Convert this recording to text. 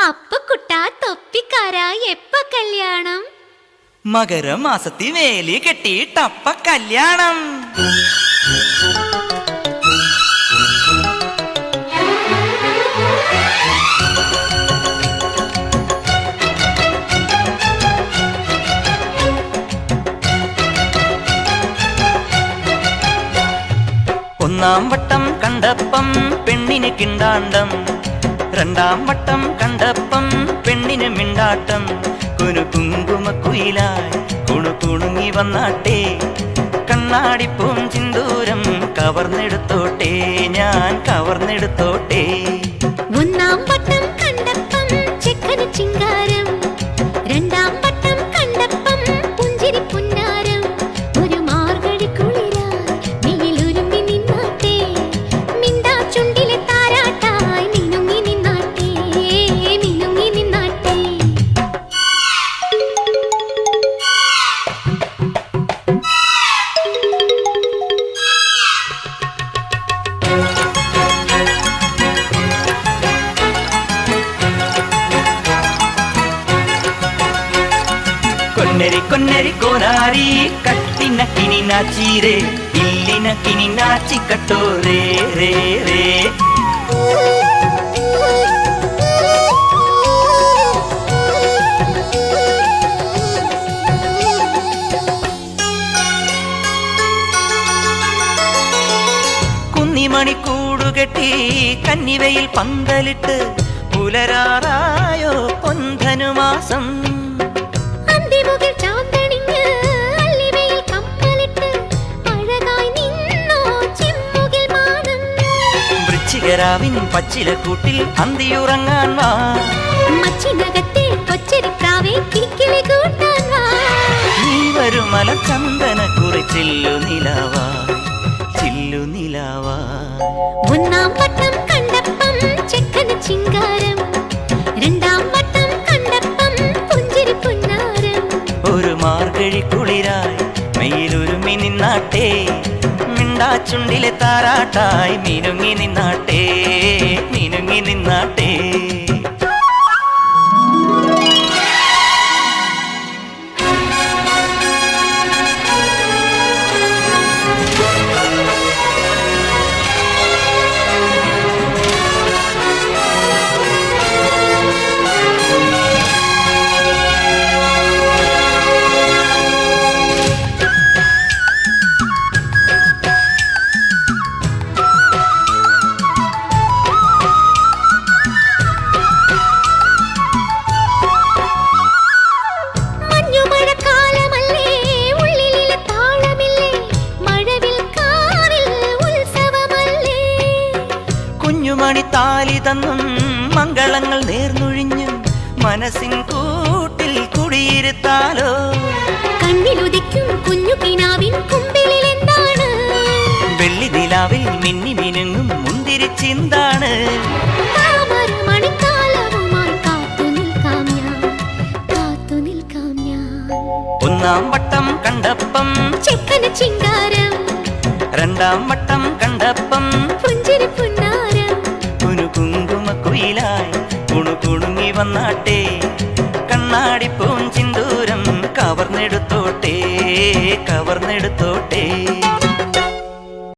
അപ്പക്കുട്ടാ തൊപ്പിക്കാരാ എപ്പ കല്യാണം? മകരമാസത്തി വേലി കെട്ടിയിട്ടപ്പ കല്യാണം. ഒന്നാം വട്ടം കണ്ടപ്പം പെണ്ണിന് കിണ്ടാണ്ടം, രണ്ടാം വട്ടം കണ്ടപ്പം പെണ്ണിന് മിണ്ടാട്ടം. കുങ്കുമക്കുയിലായി കുണുകുണുങ്ങി വന്നാട്ടെ, കണ്ണാടിപ്പൂം ചിന്തൂരം കവർന്നെടുത്തോട്ടെ, ഞാൻ കവർന്നെടുത്തോട്ടെ. ഒന്നാം വട്ടം കണ്ടപ്പം ചെക്കന് ചിങ്കാരം, രണ്ടാം വട്ടം കണ്ടപ്പം പുഞ്ചിരി പുന്നാരം. ഒരു മാർഗഴി കുളിരായി നീയിലൊരുങ്ങി നിന്നാട്ടെ, മിണ്ടാ ചുണ്ടിലെ താരാട്ടായി മിനുങ്ങി നിന്നാട്ടെ, മിനുങ്ങി നിന്നാട്ടെ. కొన్నెరి కొన్నెరి కోనారి కట్టినకిని నాచిరే, ఇల్లినకిని నాచి కట్టోరే రే రే. കുന്നിമണി കൂടുകെട്ടി കന്നിവയിൽ പന്തലിട്ട് പുലരാറായോ പൊൻധനുമാസം. വൃശ്ചികരാവിൻ പച്ചിലക്കൂട്ടിൽ അന്തിയുറങ്ങാൻ വാ, മച്ചിനകത്തെ കൊച്ചരിപ്രാവേ കിക്കിളി കൂട്ടാൻ വാ. നീ വരുമല ചന്ദന കുറിച്ചില്ലു നിലാവാ, ചില്ലു നിലാവാ. ഒന്നാം വട്ടം കണ്ടപ്പം ചെക്കന് ചിങ്കാരം, രണ്ടാം വട്ടം കണ്ടപ്പം പുഞ്ചിരി പുന്നാരം. ഒരു മാർഗഴി കുളിരായി മെയിലൊരുമി നിന്നാട്ടെ, മിണ്ടാ ചുണ്ടിലെ താരാട്ടായി മിനുങ്ങി നിന്നാട്ടെ, മിനുങ്ങി നിന്നാട്ടെ. താലി തന്നും മംഗളങ്ങൾ നേർന്നൊഴിഞ്ഞും മനസ്സിൻ കൂട്ടിൽ കുടിയിരുത്താലോ. കണ്ണിലുദിക്കും കുഞ്ഞു കിനാവിൻ കുമ്പിളിൽ എന്താണ്? വെള്ളി നിലാവിൽ മിന്നി മിനുങ്ങും മുന്തിരിച്ചിന്താണ്. ഒന്നാം വട്ടം കണ്ടപ്പം ചെക്കന് ചിങ്കാരം, രണ്ടാം വട്ടം കണ്ടപ്പം പുഞ്ചിരി പുന്നാരം. കുങ്കുമക്കുയിലായി കുണുകുണുങ്ങി വന്നാട്ടെ, കണ്ണാടിപ്പൂം ചിന്തൂരം കവർന്നെടുത്തോട്ടെ, കവർന്നെടുത്തോട്ടെ.